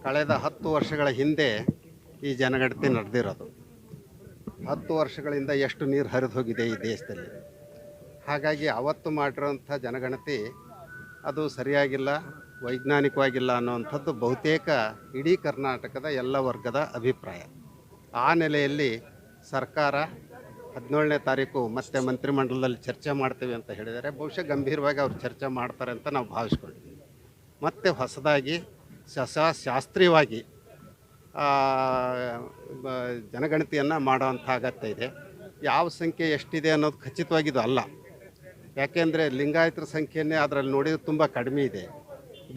ಕಳೆದ 10 ವರ್ಷಗಳ ಹಿಂದೆ ಈ ಜನಗಣತಿ ನಡೆದಿರೋದು. 10 ವರ್ಷಗಳಿಂದ ಎಷ್ಟು ನೀರು ಹರಿದು ಹೋಗಿದೆ ಈ ದೇಶದಲ್ಲಿ. ಹಾಗಾಗಿ ಅವತ್ತು ಮಾಡಿರೋಂಥ ಜನಗಣತಿ ಅದು ಸರಿಯಾಗಿಲ್ಲ, ವೈಜ್ಞಾನಿಕವಾಗಿಲ್ಲ ಅನ್ನುವಂಥದ್ದು ಬಹುತೇಕ ಇಡೀ ಕರ್ನಾಟಕದ ಎಲ್ಲ ವರ್ಗದ ಅಭಿಪ್ರಾಯ. ಆ ನೆಲೆಯಲ್ಲಿ ಸರ್ಕಾರ 17ನೇ ತಾರೀಕು ಮತ್ತೆ ಮಂತ್ರಿಮಂಡಲದಲ್ಲಿ ಚರ್ಚೆ ಮಾಡ್ತೀವಿ ಅಂತ ಹೇಳಿದ್ದಾರೆ. ಬಹುಶಃ ಗಂಭೀರವಾಗಿ ಅವ್ರು ಚರ್ಚೆ ಮಾಡ್ತಾರೆ ಅಂತ ನಾವು ಭಾವಿಸ್ಕೊಳ್ತೀವಿ. ಮತ್ತು ಹೊಸದಾಗಿ ಶಾಸ್ತ್ರೀಯವಾಗಿ ಜನಗಣತಿಯನ್ನು ಮಾಡೋವಂಥ ಅಗತ್ಯ ಇದೆ. ಯಾವ ಸಂಖ್ಯೆ ಎಷ್ಟಿದೆ ಅನ್ನೋದು ಖಚಿತವಾಗಿದ್ದು ಅಲ್ಲ. ಯಾಕೆಂದರೆ ಲಿಂಗಾಯತರ ಸಂಖ್ಯೆಯನ್ನೇ ಅದರಲ್ಲಿ ನೋಡಿದರೆ ತುಂಬ ಕಡಿಮೆ ಇದೆ,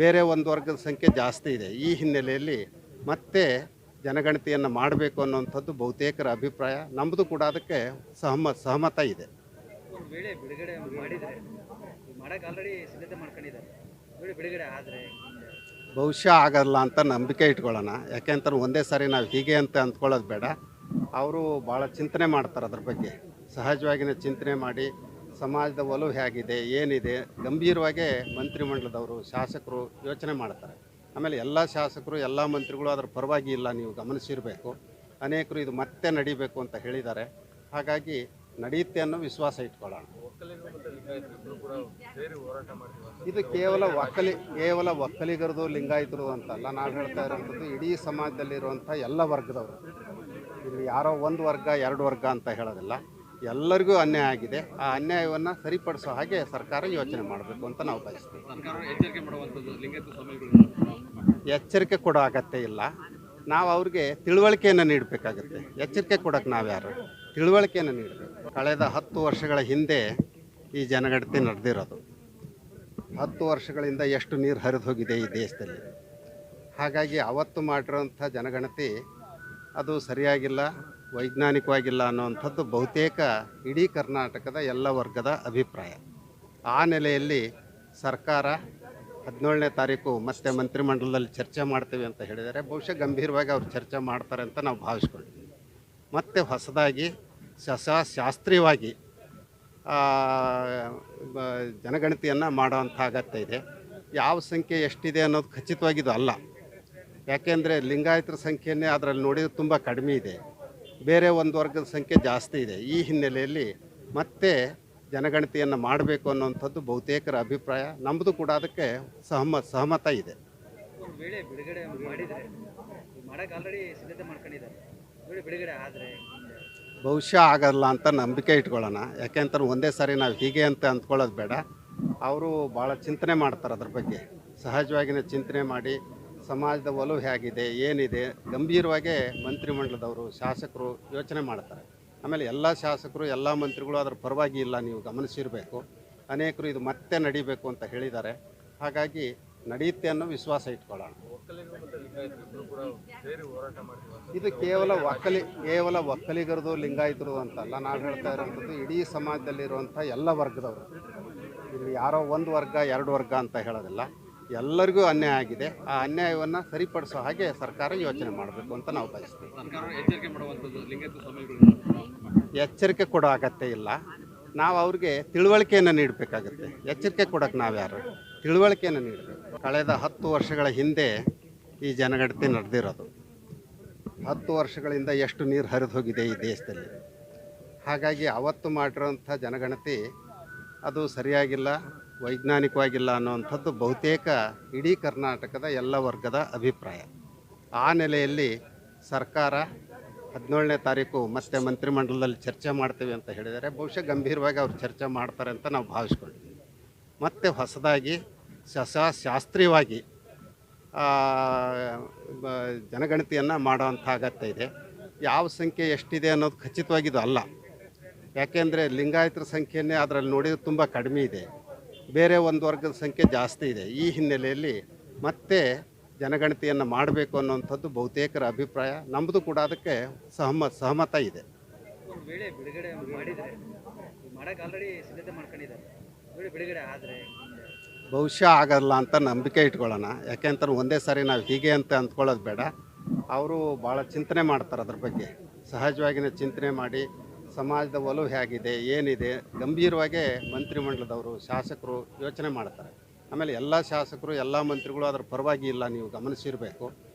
ಬೇರೆ ಒಂದು ವರ್ಗದ ಸಂಖ್ಯೆ ಜಾಸ್ತಿ ಇದೆ. ಈ ಹಿನ್ನೆಲೆಯಲ್ಲಿ ಮತ್ತೆ ಜನಗಣತಿಯನ್ನು ಮಾಡಬೇಕು ಅನ್ನುವಂಥದ್ದು ಬಹುತೇಕರ ಅಭಿಪ್ರಾಯ. ನಮ್ಮದು ಕೂಡ ಅದಕ್ಕೆ ಸಹಮತ ಇದೆ. ವೇಳೆ ಬಿಡುಗಡೆ ಮಾಡಿದರೆ ಮಾಡಕ್ಕೆ ಆಲ್ರೆಡಿ ಸಿದ್ಧತೆ ಮಾಡ್ಕೊಂಡಿದ್ದಾರೆ. ಬಿಡುಗಡೆ ಆದರೆ ಬಹುಶಃ ಆಗಲ್ಲ ಅಂತ ನಂಬಿಕೆ ಇಟ್ಕೊಳ್ಳೋಣ. ಯಾಕೆಂತಾರೆ ಒಂದೇ ಸಾರಿ ನಾವು ಹೀಗೆ ಅಂತ ಅಂದ್ಕೊಳ್ಳೋದು ಬೇಡ. ಅವರು ಭಾಳ ಚಿಂತನೆ ಮಾಡ್ತಾರೆ ಅದ್ರ ಬಗ್ಗೆ. ಸಹಜವಾಗಿಯೇ ಚಿಂತನೆ ಮಾಡಿ ಸಮಾಜದ ಒಲವು ಹೇಗಿದೆ, ಏನಿದೆ, ಗಂಭೀರವಾಗಿ ಮಂತ್ರಿಮಂಡಲದವರು ಶಾಸಕರು ಯೋಚನೆ ಮಾಡ್ತಾರೆ. ಆಮೇಲೆ ಎಲ್ಲ ಶಾಸಕರು ಎಲ್ಲ ಮಂತ್ರಿಗಳು ಅದರ ಪರವಾಗಿ ಇಲ್ಲ, ನೀವು ಗಮನಿಸಿರಬೇಕು. ಅನೇಕರು ಇದು ಮತ್ತೆ ನಡಿಬೇಕು ಅಂತ ಹೇಳಿದ್ದಾರೆ. ಹಾಗಾಗಿ ನಡೆಯುತ್ತೆ ಅನ್ನೋ ವಿಶ್ವಾಸ ಇಟ್ಕೊಳ್ಳೋಣ. ಇದು ಕೇವಲ ಒಕ್ಕಲಿಗರದು ಲಿಂಗಾಯತರು ಅಂತಲ್ಲ, ನಾವು ಹೇಳ್ತಾ ಇರೋಂಥದ್ದು ಇಡೀ ಸಮಾಜದಲ್ಲಿರುವಂಥ ಎಲ್ಲ ವರ್ಗದವರು. ಇಲ್ಲಿ ಯಾರೋ ಒಂದು ವರ್ಗ ಎರಡು ವರ್ಗ ಅಂತ ಹೇಳೋದಿಲ್ಲ, ಎಲ್ಲರಿಗೂ ಅನ್ಯಾಯ ಆಗಿದೆ. ಆ ಅನ್ಯಾಯವನ್ನು ಸರಿಪಡಿಸೋ ಹಾಗೆ ಸರ್ಕಾರ ಯೋಚನೆ ಮಾಡಬೇಕು ಅಂತ ನಾವು ಬಯಸ್ತೀವಿ. ಎಚ್ಚರಿಕೆ ಕೊಡೋ ಅಗತ್ಯ ಇಲ್ಲ. ನಾವು ಅವ್ರಿಗೆ ತಿಳುವಳಿಕೆಯನ್ನು ನೀಡಬೇಕಾಗತ್ತೆ. ಎಚ್ಚರಿಕೆ ಕೊಡೋಕ್ಕೆ ನಾವು ಯಾರು? ತಿಳುವಳಿಕೆಯನ್ನು ನೀಡಬೇಕು. ಕಳೆದ 10 ವರ್ಷಗಳ ಹಿಂದೆ ಈ ಜನಗಣತಿ ನಡೆದಿರೋದು. 10 ವರ್ಷಗಳಿಂದ ಎಷ್ಟು ನೀರು ಹರಿದು ಹೋಗಿದೆ ಈ ದೇಶದಲ್ಲಿ. ಹಾಗಾಗಿ ಅವತ್ತು ಮಾಡಿರೋಂಥ ಜನಗಣತಿ ಅದು ಸರಿಯಾಗಿಲ್ಲ, ವೈಜ್ಞಾನಿಕವಾಗಿಲ್ಲ ಅನ್ನುವಂಥದ್ದು ಬಹುತೇಕ ಇಡೀ ಕರ್ನಾಟಕದ ಎಲ್ಲ ವರ್ಗದ ಅಭಿಪ್ರಾಯ. ಆ ನೆಲೆಯಲ್ಲಿ ಸರ್ಕಾರ 17ನೇ ತಾರೀಕು ಮತ್ತೆ ಮಂತ್ರಿಮಂಡಲದಲ್ಲಿ ಚರ್ಚೆ ಮಾಡ್ತೀವಿ ಅಂತ ಹೇಳಿದ್ದಾರೆ. ಬಹುಶಃ ಗಂಭೀರವಾಗಿ ಅವ್ರು ಚರ್ಚೆ ಮಾಡ್ತಾರೆ ಅಂತ ನಾವು ಭಾವಿಸ್ಕೊಳ್ತೀವಿ. ಮತ್ತು ಹೊಸದಾಗಿ ಶಾಸ್ತ್ರೀಯವಾಗಿ ಜನಗಣತಿಯನ್ನು ಮಾಡೋವಂಥ ಅಗತ್ಯ ಇದೆ. ಯಾವ ಸಂಖ್ಯೆ ಎಷ್ಟಿದೆ ಅನ್ನೋದು ಖಚಿತವಾಗಿದ್ದು ಅಲ್ಲ. ಯಾಕೆಂದರೆ ಲಿಂಗಾಯತರ ಸಂಖ್ಯೆಯನ್ನೇ ಅದರಲ್ಲಿ ನೋಡಿದರೆ ತುಂಬ ಕಡಿಮೆ ಇದೆ, ಬೇರೆ ಒಂದು ವರ್ಗದ ಸಂಖ್ಯೆ ಜಾಸ್ತಿ ಇದೆ. ಈ ಹಿನ್ನೆಲೆಯಲ್ಲಿ ಮತ್ತೆ ಜನಗಣತಿಯನ್ನು ಮಾಡಬೇಕು ಅನ್ನುವಂಥದ್ದು ಬಹುತೇಕರ ಅಭಿಪ್ರಾಯ. ನಮ್ಮದು ಕೂಡ ಅದಕ್ಕೆ ಸಹಮತ ಇದೆ. ವೇಳೆ ಬಿಡುಗಡೆ ಮಾಡಿದರೆ ಮಾಡಕ್ಕೆ ಆಲ್ರೆಡಿ ಸಿದ್ಧತೆ ಮಾಡ್ಕೊಂಡಿದ್ದಾರೆ. ಬಿಡುಗಡೆ ಆದರೆ ಬಹುಶಃ ಆಗಲ್ಲ ಅಂತ ನಂಬಿಕೆ ಇಟ್ಕೊಳ್ಳೋಣ. ಯಾಕೆಂತಾರೆ ಒಂದೇ ಸಾರಿ ನಾವು ಹೀಗೆ ಅಂತ ಅಂದ್ಕೊಳ್ಳೋದು ಬೇಡ. ಅವರು ಭಾಳ ಚಿಂತನೆ ಮಾಡ್ತಾರೆ ಅದ್ರ ಬಗ್ಗೆ. ಸಹಜವಾಗಿಯೇ ಚಿಂತನೆ ಮಾಡಿ ಸಮಾಜದ ಒಲವು ಹೇಗಿದೆ, ಏನಿದೆ, ಗಂಭೀರವಾಗಿ ಮಂತ್ರಿಮಂಡಲದವರು ಶಾಸಕರು ಯೋಚನೆ ಮಾಡ್ತಾರೆ. ಆಮೇಲೆ ಎಲ್ಲ ಶಾಸಕರು ಎಲ್ಲ ಮಂತ್ರಿಗಳು ಅದರ ಪರವಾಗಿ ಇಲ್ಲ, ನೀವು ಗಮನಿಸಿರಬೇಕು. ಅನೇಕರು ಇದು ಮತ್ತೆ ನಡಿಬೇಕು ಅಂತ ಹೇಳಿದ್ದಾರೆ. ಹಾಗಾಗಿ ನಡೆಯುತ್ತೆ ಅನ್ನೋ ವಿಶ್ವಾಸ ಇಟ್ಕೊಳ್ಳೋಣ. ಇದು ಕೇವಲ ಒಕ್ಕಲಿಗರದು ಲಿಂಗಾಯತರು ಅಂತಲ್ಲ, ನಾವು ಹೇಳ್ತಾ ಇರೋಂಥದ್ದು ಇಡೀ ಸಮಾಜದಲ್ಲಿರುವಂಥ ಎಲ್ಲ ವರ್ಗದವರು. ಇಲ್ಲಿ ಯಾರೋ ಒಂದು ವರ್ಗ ಎರಡು ವರ್ಗ ಅಂತ ಹೇಳೋದಿಲ್ಲ, ಎಲ್ಲರಿಗೂ ಅನ್ಯಾಯ ಆಗಿದೆ. ಆ ಅನ್ಯಾಯವನ್ನು ಸರಿಪಡಿಸೋ ಹಾಗೆ ಸರ್ಕಾರ ಯೋಚನೆ ಮಾಡಬೇಕು ಅಂತ ನಾವು ಬಯಸ್ತೀವಿ. ಎಚ್ಚರಿಕೆ ಕೊಡೋ ಅಗತ್ಯ ಇಲ್ಲ. ನಾವು ಅವ್ರಿಗೆ ತಿಳುವಳಿಕೆಯನ್ನು ನೀಡಬೇಕಾಗತ್ತೆ. ಎಚ್ಚರಿಕೆ ಕೊಡೋಕ್ಕೆ ನಾವು ಯಾರು? ತಿಳುವಳಿಕೆಯನ್ನು ನೀಡಬೇಕು. ಕಳೆದ 10 ವರ್ಷಗಳ ಹಿಂದೆ ಈ ಜನಗಣತಿ ನಡೆದಿರೋದು. 10 ವರ್ಷಗಳಿಂದ ಎಷ್ಟು ನೀರು ಹರಿದು ಹೋಗಿದೆ ಈ ದೇಶದಲ್ಲಿ. ಹಾಗಾಗಿ ಅವತ್ತು ಮಾಡಿರೋಂಥ ಜನಗಣತಿ ಅದು ಸರಿಯಾಗಿಲ್ಲ, ವೈಜ್ಞಾನಿಕವಾಗಿಲ್ಲ ಅನ್ನುವಂಥದ್ದು ಬಹುತೇಕ ಇಡೀ ಕರ್ನಾಟಕದ ಎಲ್ಲ ವರ್ಗದ ಅಭಿಪ್ರಾಯ. ಆ ನೆಲೆಯಲ್ಲಿ ಸರ್ಕಾರ 17ನೇ ತಾರೀಕು ಮತ್ತೆ ಮಂತ್ರಿಮಂಡಲದಲ್ಲಿ ಚರ್ಚೆ ಮಾಡ್ತೀವಿ ಅಂತ ಹೇಳಿದ್ದಾರೆ. ಬಹುಶಃ ಗಂಭೀರವಾಗಿ ಅವ್ರು ಚರ್ಚೆ ಮಾಡ್ತಾರೆ ಅಂತ ನಾವು ಭಾವಿಸ್ಕೊಳ್ತೀವಿ. ಮತ್ತು ಹೊಸದಾಗಿ ಶಾಸ್ತ್ರೀಯವಾಗಿ ಜನಗಣತಿಯನ್ನು ಮಾಡೋವಂಥ ಅಗತ್ಯ ಇದೆ. ಯಾವ ಸಂಖ್ಯೆ ಎಷ್ಟಿದೆ ಅನ್ನೋದು ಖಚಿತವಾಗಿದ್ದು ಅಲ್ಲ. ಯಾಕೆಂದರೆ ಲಿಂಗಾಯತರ ಸಂಖ್ಯೆಯನ್ನೇ ಅದರಲ್ಲಿ ನೋಡಿದರೆ ತುಂಬ ಕಡಿಮೆ ಇದೆ, ಬೇರೆ ಒಂದು ವರ್ಗದ ಸಂಖ್ಯೆ ಜಾಸ್ತಿ ಇದೆ. ಈ ಹಿನ್ನೆಲೆಯಲ್ಲಿ ಮತ್ತೆ ಜನಗಣತಿಯನ್ನು ಮಾಡಬೇಕು ಅನ್ನುವಂಥದ್ದು ಬಹುತೇಕರ ಅಭಿಪ್ರಾಯ. ನಮ್ಮದು ಕೂಡ ಅದಕ್ಕೆ ಸಹಮತ ಇದೆ. ವೇಳೆ ಬಿಡುಗಡೆ ಮಾಡಿದರೆ ಮಾಡಕ್ಕೆ ಆಲ್ರೆಡಿ ಸಿದ್ಧತೆ ಮಾಡ್ಕೊಂಡಿದ್ದಾರೆ. ಬಿಡುಗಡೆ ಆದರೆ ಬಹುಶಃ ಆಗಲ್ಲ ಅಂತ ನಂಬಿಕೆ ಇಟ್ಕೊಳ್ಳೋಣ. ಯಾಕೆಂತಾರೆ ಒಂದೇ ಸಾರಿ ನಾವು ಹೀಗೆ ಅಂತ ಅಂದ್ಕೊಳ್ಳೋದು ಬೇಡ. ಅವರು ಭಾಳ ಚಿಂತನೆ ಮಾಡ್ತಾರೆ ಅದ್ರ ಬಗ್ಗೆ. ಸಹಜವಾಗಿಯೇ ಚಿಂತನೆ ಮಾಡಿ ಸಮಾಜದ ಒಲವು ಹೇಗಿದೆ, ಏನಿದೆ, ಗಂಭೀರವಾಗಿ ಮಂತ್ರಿಮಂಡಲದವರು ಶಾಸಕರು ಯೋಚನೆ ಮಾಡ್ತಾರೆ. ಆಮೇಲೆ ಎಲ್ಲ ಶಾಸಕರು ಎಲ್ಲ ಮಂತ್ರಿಗಳು ಅದರ ಪರವಾಗಿ ಇಲ್ಲ, ನೀವು ಗಮನಿಸಿರಬೇಕು.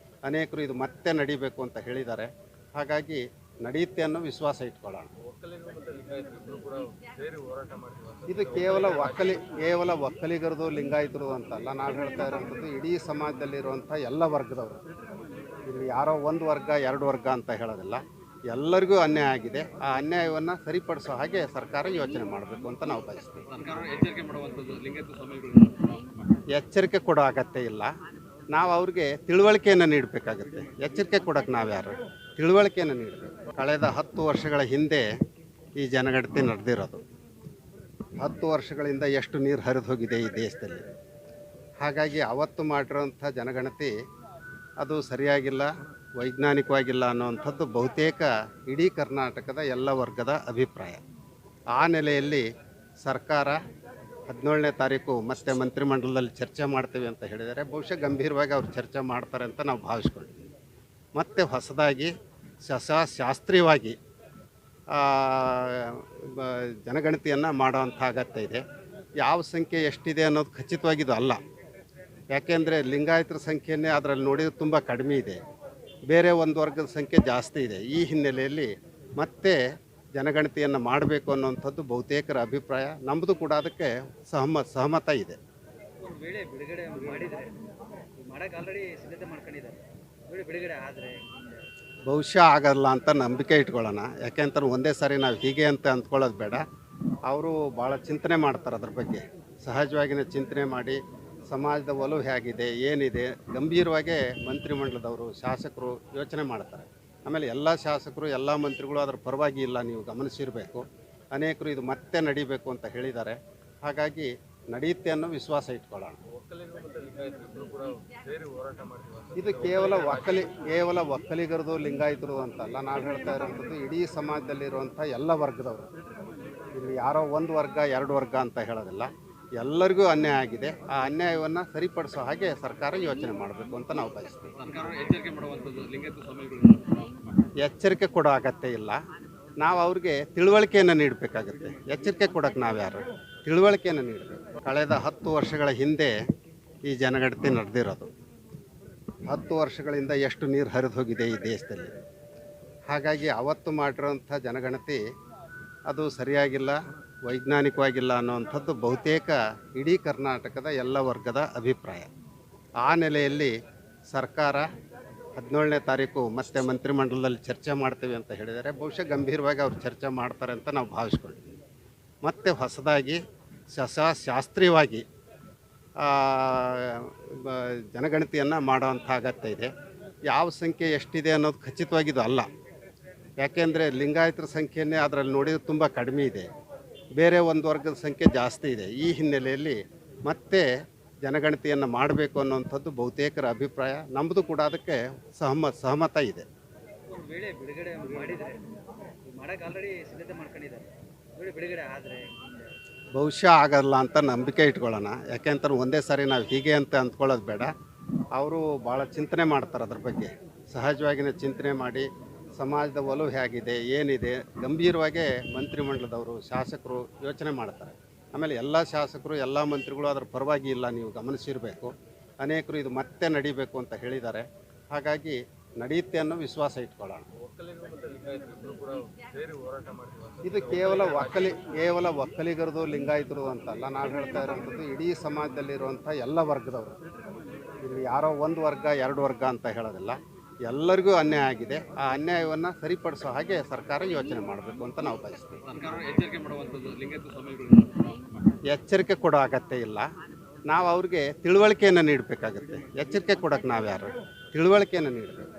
ಅನೇಕರು ಇದು ಮತ್ತೆ ನಡಿಬೇಕು ಅಂತ ಹೇಳಿದ್ದಾರೆ. ಹಾಗಾಗಿ ನಡೆಯುತ್ತೆ ಅನ್ನೋ ವಿಶ್ವಾಸ ಇಟ್ಕೊಳ್ಳೋಣ. ಇದು ಕೇವಲ ಒಕ್ಕಲಿಗರದು ಲಿಂಗಾಯತರದು ಅಂತಲ್ಲ, ನಾವು ಹೇಳ್ತಾ ಇರೋಂಥದ್ದು ಇಡೀ ಸಮಾಜದಲ್ಲಿರುವಂಥ ಎಲ್ಲ ವರ್ಗದವರು. ಇಲ್ಲಿ ಯಾರೋ ಒಂದು ವರ್ಗ ಎರಡು ವರ್ಗ ಅಂತ ಹೇಳೋದಿಲ್ಲ, ಎಲ್ಲರಿಗೂ ಅನ್ಯಾಯ ಆಗಿದೆ. ಆ ಅನ್ಯಾಯವನ್ನು ಸರಿಪಡಿಸೋ ಹಾಗೆ ಸರ್ಕಾರ ಯೋಚನೆ ಮಾಡಬೇಕು ಅಂತ ನಾವು ಬಯಸ್ತೀವಿ. ಎಚ್ಚರಿಕೆ ಕೊಡೋ ಅಗತ್ಯ ಇಲ್ಲ. ನಾವು ಅವ್ರಿಗೆ ತಿಳುವಳಿಕೆಯನ್ನು ನೀಡಬೇಕಾಗುತ್ತೆ. ಎಚ್ಚರಿಕೆ ಕೊಡೋಕ್ಕೆ ನಾವು ಯಾರು? ತಿಳುವಳಿಕೆಯನ್ನು ನೀಡಬೇಕು. ಕಳೆದ 10 ವರ್ಷಗಳ ಹಿಂದೆ ಈ ಜನಗಣತಿ ನಡೆದಿರೋದು. 10 ವರ್ಷಗಳಿಂದ ಎಷ್ಟು ನೀರು ಹರಿದು ಹೋಗಿದೆ ಈ ದೇಶದಲ್ಲಿ. ಹಾಗಾಗಿ ಅವತ್ತು ಮಾಡಿರೋಂಥ ಜನಗಣತಿ ಅದು ಸರಿಯಾಗಿಲ್ಲ, ವೈಜ್ಞಾನಿಕವಾಗಿಲ್ಲ ಅನ್ನೋವಂಥದ್ದು ಬಹುತೇಕ ಇಡೀ ಕರ್ನಾಟಕದ ಎಲ್ಲ ವರ್ಗದ ಅಭಿಪ್ರಾಯ. ಆ ನೆಲೆಯಲ್ಲಿ ಸರ್ಕಾರ 17ನೇ ತಾರೀಕು ಮತ್ತೆ ಮಂತ್ರಿಮಂಡಲದಲ್ಲಿ ಚರ್ಚೆ ಮಾಡ್ತೀವಿ ಅಂತ ಹೇಳಿದ್ದಾರೆ. ಬಹುಶಃ ಗಂಭೀರವಾಗಿ ಅವ್ರು ಚರ್ಚೆ ಮಾಡ್ತಾರೆ ಅಂತ ನಾವು ಭಾವಿಸ್ಕೊಳ್ತೀವಿ. ಮತ್ತು ಹೊಸದಾಗಿ ಶಾಸ್ತ್ರೀಯವಾಗಿ ಜನಗಣತಿಯನ್ನು ಮಾಡೋವಂಥ ಅಗತ್ಯ ಇದೆ. ಯಾವ ಸಂಖ್ಯೆ ಎಷ್ಟಿದೆ ಅನ್ನೋದು ಖಚಿತವಾಗಿದ್ದು ಅಲ್ಲ. ಯಾಕೆಂದರೆ ಲಿಂಗಾಯತರ ಸಂಖ್ಯೆಯೇ ಅದರಲ್ಲಿ ನೋಡಿದ್ರೆ ತುಂಬ ಕಡಿಮೆ ಇದೆ, ಬೇರೆ ಒಂದು ವರ್ಗದ ಸಂಖ್ಯೆ ಜಾಸ್ತಿ ಇದೆ. ಈ ಹಿನ್ನೆಲೆಯಲ್ಲಿ ಮತ್ತೆ ಜನಗಣತಿಯನ್ನು ಮಾಡಬೇಕು ಅನ್ನೋವಂಥದ್ದು ಬಹುತೇಕರ ಅಭಿಪ್ರಾಯ. ನಮ್ಮದು ಕೂಡ ಅದಕ್ಕೆ ಸಹಮತ ಇದೆ. ಒಂದು ವೇಳೆ ಬಿಡುಗಡೆ ಮಾಡಿದರೆ ಮಾಡೋಕ್ಕೆ ಆಲ್ರೆಡಿ ಸಿದ್ಧತೆ ಮಾಡ್ಕೊಂಡಿದ್ದಾರೆ, ಬಿಡುಗಡೆ ಆದರೆ ಬಹುಶಃ ಆಗಲ್ಲ ಅಂತ ನಂಬಿಕೆ ಇಟ್ಕೊಳ್ಳೋಣ. ಯಾಕೆಂತಾರೆ ಒಂದೇ ಸಾರಿ ನಾವು ಹೀಗೆ ಅಂತ ಅಂದ್ಕೊಳ್ಳೋದು ಬೇಡ. ಅವರು ಭಾಳ ಚಿಂತನೆ ಮಾಡ್ತಾರೆ ಅದ್ರ ಬಗ್ಗೆ. ಸಹಜವಾಗಿಯೇ ಚಿಂತನೆ ಮಾಡಿ ಸಮಾಜದ ಒಲವು ಹೇಗಿದೆ, ಏನಿದೆ, ಗಂಭೀರವಾಗಿ ಮಂತ್ರಿಮಂಡಲದವರು ಶಾಸಕರು ಯೋಚನೆ ಮಾಡ್ತಾರೆ. ಆಮೇಲೆ ಎಲ್ಲ ಶಾಸಕರು ಎಲ್ಲ ಮಂತ್ರಿಗಳು ಅದರ ಪರವಾಗಿ ಇಲ್ಲ, ನೀವು ಗಮನಿಸಿರಬೇಕು. ಅನೇಕರು ಇದು ಮತ್ತೆ ನಡಿಬೇಕು ಅಂತ ಹೇಳಿದ್ದಾರೆ. ಹಾಗಾಗಿ ನಡೆಯುತ್ತೆ ಅನ್ನೋ ವಿಶ್ವಾಸ ಇಟ್ಕೊಳ್ಳೋಣ. ಇದು ಕೇವಲ ಒಕ್ಕಲಿಗರದು ಲಿಂಗಾಯತರದು ಅಂತಲ್ಲ, ನಾವು ಹೇಳ್ತಾ ಇರೋಂಥದ್ದು ಇಡೀ ಸಮಾಜದಲ್ಲಿರುವಂಥ ಎಲ್ಲ ವರ್ಗದವರು. ಇಲ್ಲಿ ಯಾರೋ ಒಂದು ವರ್ಗ ಎರಡು ವರ್ಗ ಅಂತ ಹೇಳೋದಿಲ್ಲ, ಎಲ್ಲರಿಗೂ ಅನ್ಯಾಯ ಆಗಿದೆ. ಆ ಅನ್ಯಾಯವನ್ನು ಸರಿಪಡಿಸೋ ಹಾಗೆ ಸರ್ಕಾರ ಯೋಚನೆ ಮಾಡಬೇಕು ಅಂತ ನಾವು ಬಯಸ್ತೀವಿ. ಎಚ್ಚರಿಕೆ ಕೊಡೋ ಅಗತ್ಯ ಇಲ್ಲ. ನಾವು ಅವ್ರಿಗೆ ತಿಳುವಳಿಕೆಯನ್ನು ನೀಡಬೇಕಾಗುತ್ತೆ. ಎಚ್ಚರಿಕೆ ಕೊಡೋಕ್ಕೆ ನಾವು ಯಾರು? ತಿಳುವಳಿಕೆಯನ್ನು ನೀಡಬೇಕು. ಕಳೆದ 10 ವರ್ಷಗಳ ಹಿಂದೆ ಈ ಜನಗಣತಿ ನಡೆದಿರೋದು. 10 ವರ್ಷಗಳಿಂದ ಎಷ್ಟು ನೀರು ಹರಿದು ಹೋಗಿದೆ ಈ ದೇಶದಲ್ಲಿ. ಹಾಗಾಗಿ ಅವತ್ತು ಮಾಡಿರೋಂಥ ಜನಗಣತಿ ಅದು ಸರಿಯಾಗಿಲ್ಲ, ವೈಜ್ಞಾನಿಕವಾಗಿಲ್ಲ ಅನ್ನೋವಂಥದ್ದು ಬಹುತೇಕ ಇಡೀ ಕರ್ನಾಟಕದ ಎಲ್ಲ ವರ್ಗದ ಅಭಿಪ್ರಾಯ. ಆ ನೆಲೆಯಲ್ಲಿ ಸರ್ಕಾರ 17ನೇ ತಾರೀಕು ಮತ್ತೆ ಮಂತ್ರಿಮಂಡಲದಲ್ಲಿ ಚರ್ಚೆ ಮಾಡ್ತೀವಿ ಅಂತ ಹೇಳಿದ್ದಾರೆ. ಬಹುಶಃ ಗಂಭೀರವಾಗಿ ಅವ್ರು ಚರ್ಚೆ ಮಾಡ್ತಾರೆ ಅಂತ ನಾವು ಭಾವಿಸ್ಕೊಳ್ತೀವಿ. ಮತ್ತು ಹೊಸದಾಗಿ ಶಾಸ್ತ್ರೀಯವಾಗಿ ಜನಗಣತಿಯನ್ನು ಮಾಡೋವಂಥ ಅಗತ್ಯ ಇದೆ. ಯಾವ ಸಂಖ್ಯೆ ಎಷ್ಟಿದೆ ಅನ್ನೋದು ಖಚಿತವಾಗಿದ್ದು ಅಲ್ಲ. ಯಾಕೆಂದರೆ ಲಿಂಗಾಯತರ ಸಂಖ್ಯೆಯೇ ಅದರಲ್ಲಿ ನೋಡಿದ್ರೆ ತುಂಬ ಕಡಿಮೆ ಇದೆ, ಬೇರೆ ಒಂದು ವರ್ಗದ ಸಂಖ್ಯೆ ಜಾಸ್ತಿ ಇದೆ. ಈ ಹಿನ್ನೆಲೆಯಲ್ಲಿ ಮತ್ತೆ ಜನಗಣತಿಯನ್ನು ಮಾಡಬೇಕು ಅನ್ನೋವಂಥದ್ದು ಬಹುತೇಕರ ಅಭಿಪ್ರಾಯ. ನಮ್ಮದು ಕೂಡ ಅದಕ್ಕೆ ಸಹಮತ ಇದೆ. ಒಂದು ವೇಳೆ ಬಿಡುಗಡೆ ಮಾಡಿದರೆ ಮಾಡೋಕ್ಕೆ ಆಲ್ರೆಡಿ ಸಿದ್ಧತೆ ಮಾಡ್ಕೊಂಡಿದ್ದಾರೆ, ಬಿಡುಗಡೆ ಆದರೆ ಬಹುಶಃ ಆಗಲ್ಲ ಅಂತ ನಂಬಿಕೆ ಇಟ್ಕೊಳ್ಳೋಣ. ಯಾಕೆಂತಾರೆ ಒಂದೇ ಸಾರಿ ನಾವು ಹೀಗೆ ಅಂತ ಅಂದ್ಕೊಳ್ಳೋದು ಬೇಡ. ಅವರು ಭಾಳ ಚಿಂತನೆ ಮಾಡ್ತಾರೆ ಅದ್ರ ಬಗ್ಗೆ. ಸಹಜವಾಗಿಯೇ ಚಿಂತನೆ ಮಾಡಿ ಸಮಾಜದ ಒಲವು ಹೇಗಿದೆ, ಏನಿದೆ, ಗಂಭೀರವಾಗಿ ಮಂತ್ರಿಮಂಡಲದವರು ಶಾಸಕರು ಯೋಚನೆ ಮಾಡ್ತಾರೆ. ಆಮೇಲೆ ಎಲ್ಲ ಶಾಸಕರು ಎಲ್ಲ ಮಂತ್ರಿಗಳು ಅದರ ಪರವಾಗಿ ಇಲ್ಲ, ನೀವು ಗಮನಿಸಿರಬೇಕು. ಅನೇಕರು ಇದು ಮತ್ತೆ ನಡಿಬೇಕು ಅಂತ ಹೇಳಿದ್ದಾರೆ. ಹಾಗಾಗಿ ನಡೆಯುತ್ತೆ ಅನ್ನೋ ವಿಶ್ವಾಸ ಇಟ್ಕೊಳ್ಳೋಣ. ಇದು ಕೇವಲ ಒಕ್ಕಲಿಗರದು ಲಿಂಗಾಯತರದು ಅಂತಲ್ಲ, ನಾವು ಹೇಳ್ತಾ ಇರೋಂಥದ್ದು ಇಡೀ ಸಮಾಜದಲ್ಲಿರುವಂಥ ಎಲ್ಲ ವರ್ಗದವರು. ಇಲ್ಲಿ ಯಾರೋ ಒಂದು ವರ್ಗ ಎರಡು ವರ್ಗ ಅಂತ ಹೇಳೋದಿಲ್ಲ, ಎಲ್ಲರಿಗೂ ಅನ್ಯಾಯ ಆಗಿದೆ. ಆ ಅನ್ಯಾಯವನ್ನು ಸರಿಪಡಿಸೋ ಹಾಗೆ ಸರ್ಕಾರ ಯೋಚನೆ ಮಾಡಬೇಕು ಅಂತ ನಾವು ಬಯಸ್ತೀವಿ. ಎಚ್ಚರಿಕೆ ಕೊಡೋ ಅಗತ್ಯ ಇಲ್ಲ. ನಾವು ಅವ್ರಿಗೆ ತಿಳುವಳಿಕೆಯನ್ನು ನೀಡಬೇಕಾಗುತ್ತೆ. ಎಚ್ಚರಿಕೆ ಕೊಡೋಕ್ಕೆ ನಾವು ಯಾರು? ತಿಳುವಳಿಕೆಯನ್ನು ನೀಡಬೇಕು.